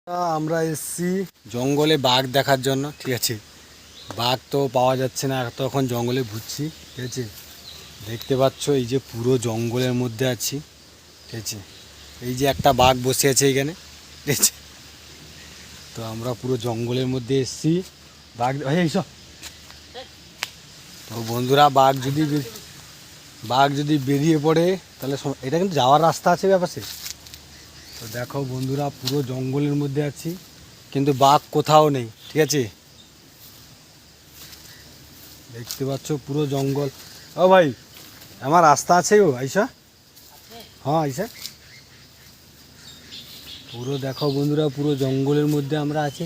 আমরা এসেছি জঙ্গলে বাঘ দেখার জন্য, ঠিক আছে। বাঘ তো পাওয়া যাচ্ছে না, এখন জঙ্গলে ঘুরছি, ঠিক আছে। দেখতে পাচ্ছ এই যে পুরো জঙ্গলের মধ্যে আছি, ঠিক আছে। এই যে একটা বাঘ বসে আছে এখানে, ঠিক আছে। তো আমরা পুরো জঙ্গলের মধ্যে এসেছি, বাঘ এইসব। তো বন্ধুরা বাঘ যদি বেরিয়ে পড়ে তাহলে এটা কিন্তু যাওয়ার রাস্তা আছে ব্যাপারে। তো দেখো বন্ধুরা পুরো জঙ্গলের মধ্যে আছি, কিন্তু বাঘ কোথাও নেই, ঠিক আছে। দেখতে পাচ্ছ পুরো জঙ্গল। ও ভাই, আমার রাস্তা আছে গো, আইসা। হ্যাঁ আইসা। পুরো দেখো বন্ধুরা পুরো জঙ্গলের মধ্যে আমরা আছি।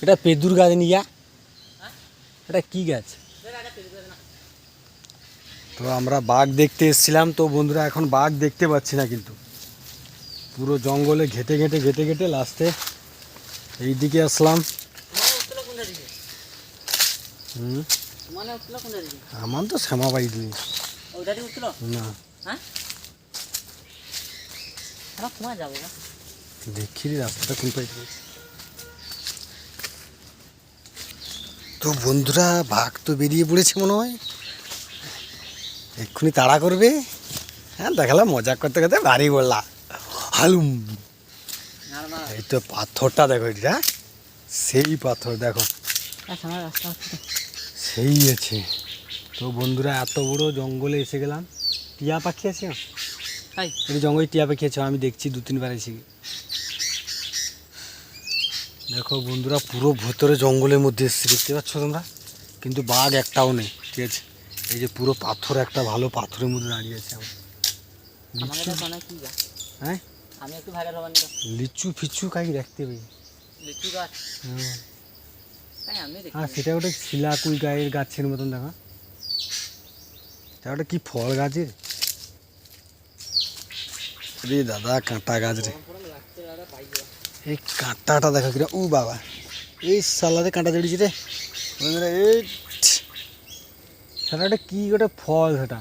এটা পেদুর গাছ নিয়া, এটা কি গাছ? তো আমরা বাঘ দেখতে এসেছিলাম, তো বন্ধুরা এখন বাঘ দেখতে পাচ্ছি না, কিন্তু পুরো জঙ্গলে ঘেটে ঘেটে লাস্টে এইদিকে আসলাম। আমার তো শ্যামা বাড়ি নেই না, দেখি রাস্তাটা কোন পাই। তো বন্ধুরা বাঘ তো বেরিয়ে পড়েছে মনে হয়, এক্ষুনি তাড়া করবে। হ্যাঁ দেখালাম, মজা করতে করতে বাড়ি বললা হালুম। এই তো পাথরটা দেখো, এটা সেই পাথর দেখো, সেই আছে। তো বন্ধুরা এত বড় জঙ্গলে এসে গেলাম। টিয়া পাখি আছে, এই জঙ্গলে টিয়া পাখি আছে, আমি দেখছি 2-3 বার এসে। দেখো বন্ধুরা পুরো ভেতরে জঙ্গলের মধ্যে এসেছি, দেখতে পাচ্ছ তোমরা, কিন্তু বাঘ একটাও নেই, ঠিক আছে। এই যে পুরো পাথর, একটা ভালো পাথরের মধ্যে দাঁড়িয়ে আছে। হ্যাঁ লিচু ফিচু কাই দেখতে পাই। হ্যাঁ সেটা ওটা শিলাকুই গায়ের গাছের মতন দেখো, ওটা কি ফল গাছের? রে দাদা কাঁটা গাছ রে, এই কাঁটাটা দেখো কিরা, ও বাবা এই সালাদে কাঁটা জড়িয়েছে রে বন্ধুরা। এই সেটা কি গোটা ফল, সেটা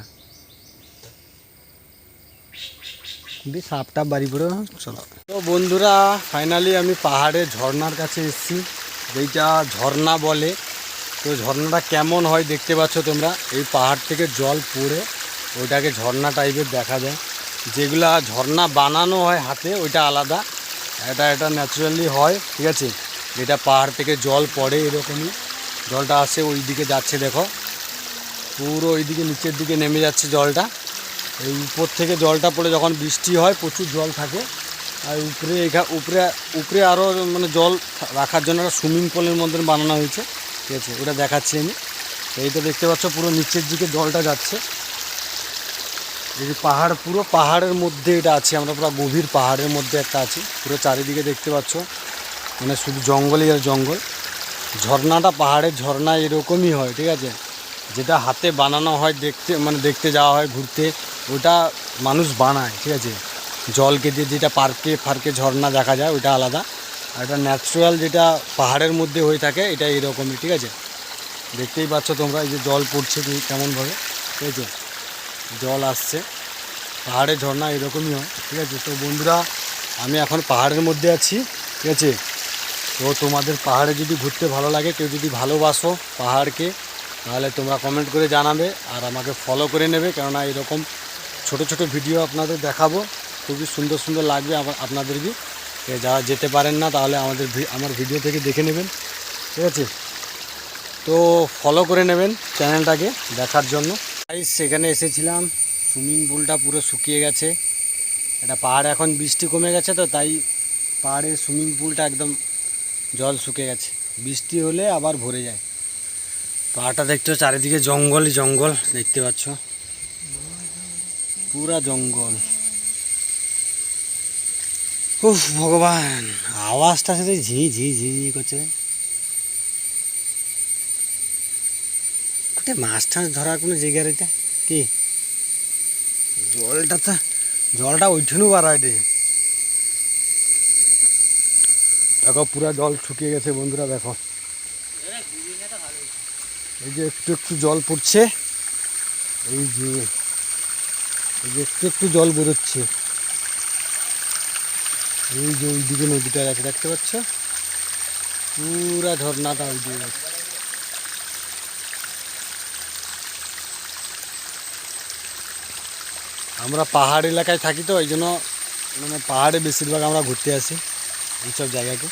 সাপটা বাড়ি পড়ে। চলো তো বন্ধুরা ফাইনালি আমি পাহাড়ে ঝর্নার কাছে এসেছি, যেইটা ঝর্ণা বলে। তো ঝর্ণাটা কেমন হয় দেখতে পাচ্ছ তোমরা, এই পাহাড় থেকে জল পড়ে ওইটাকে ঝর্ণা টাইপের দেখা যায়। যেগুলা ঝর্ণা বানানো হয় হাতে ওইটা আলাদা, এটা ন্যাচারালি হয়, ঠিক আছে। যেটা পাহাড় থেকে জল পড়ে এরকমই জলটা আসে, ওই দিকে যাচ্ছে দেখো, পুরো ওই দিকে নিচের দিকে নেমে যাচ্ছে জলটা। এই উপর থেকে জলটা পড়ে যখন বৃষ্টি হয় প্রচুর জল থাকে, আর উপরে আরও মানে জল রাখার জন্য একটা সুইমিং পুলের মধ্যে বানানো হয়েছে, ঠিক আছে। ওটা দেখাচ্ছি আমি। এইটা দেখতে পাচ্ছ পুরো নিচের দিকে জলটা যাচ্ছে। এই যে পাহাড়, পুরো পাহাড়ের মধ্যে এটা আছে, আমরা পুরো গভীর পাহাড়ের মধ্যে একটা আছি। পুরো চারিদিকে দেখতে পাচ্ছ মানে শুধু জঙ্গলই আর জঙ্গল। ঝর্ণাটা পাহাড়ের ঝর্ণা এরকমই হয়, ঠিক আছে। যেটা হাতে বানানো হয় দেখতে যাওয়া হয় ঘুরতে, ওটা মানুষ বানায়, ঠিক আছে। জলকে দিয়ে যেটা পার্কে ঝর্ণা দেখা যায় ওইটা আলাদা, আর এটা ন্যাচারাল যেটা পাহাড়ের মধ্যে হয়ে থাকে এটা এরকমই, ঠিক আছে। দেখতেই পাচ্ছ তোমরা এই যে জল পড়ছে কেমনভাবে, ঠিক আছে, জল আসছে। পাহাড়ের ঝর্ণা এরকমই হয়, ঠিক আছে। তো বন্ধুরা আমি এখন পাহাড়ের মধ্যে আছি, ঠিক আছে। তো তোমাদের পাহাড়ে যদি ঘুরতে ভালো লাগে, কেউ যদি ভালোবাসো পাহাড়কে, তাহলে তোমরা কমেন্ট করে জানাবে আর আমাকে ফলো করে নেবে, কেননা এরকম ছোট ছোট ভিডিও আপনাদের দেখাবো, খুবই সুন্দর সুন্দর লাগবে আপনাদেরকে। যারা যেতে পারেন না তাহলে আমার ভিডিও থেকে দেখে নেবেন, ঠিক আছে। তো ফলো করে নেবেন চ্যানেলটাকে দেখার জন্য। সেখানে এসেছিলাম, সুইমিং পুলটা পুরো শুকিয়ে গেছে। এটা পাহাড়ে এখন বৃষ্টি কমে গেছে, তো তাই পাহাড়ের সুইমিং পুলটা একদম জল শুকিয়ে গেছে, বৃষ্টি হলে আবার ভরে যায়। পাহাড়টা দেখতে চারিদিকে জঙ্গলই জঙ্গল, দেখতে পাচ্ছ পুরা জঙ্গল। উফ ভগবান, আওয়াজটা সাথে ঝি ঝি ঝি করছে। কোথায় মাছ টাছ ধরার কোনো জায়গা রয়েছে কি? জলটা ওইখানেও বাড়ায় রে। দেখো পুরা জল শুকিয়ে গেছে বন্ধুরা, দেখো এই যে একটু একটু জল পড়ছে, এই যে একটু একটু জল বেরোচ্ছে। এই যে ওইদিকে নদীটা আছে দেখতে পাচ্ছ, পুরা ঝর্ণাটা ওই দিয়ে যাচ্ছে। আমরা পাহাড় এলাকায় থাকি তো এই জন্য মানে পাহাড়ে বেশিরভাগ আমরা ঘুরতে আসি এইসব জায়গাকে,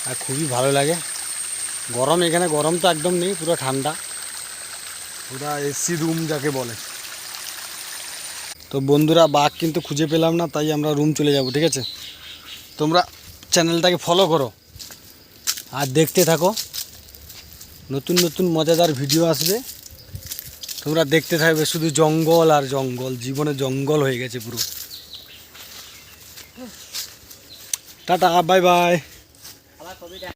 আর খুবই ভালো লাগে। গরম এখানে গরম তো একদম নেই, পুরো ঠান্ডা, পুরা এসি রুম যাকে বলে। তো বন্ধুরা বাঘ কিন্তু খুঁজে পেলাম না, তাই আমরা রুম চলে যাব, ঠিক আছে? তোমরা চ্যানেলটাকে ফলো করো আর দেখতে থাকো, নতুন নতুন মজাদার ভিডিও আসবে, তোমরা দেখতে থাকবে। শুধু জঙ্গল আর জঙ্গল, জীবনে জঙ্গল হয়ে গেছে পুরো। Tata, bye bye.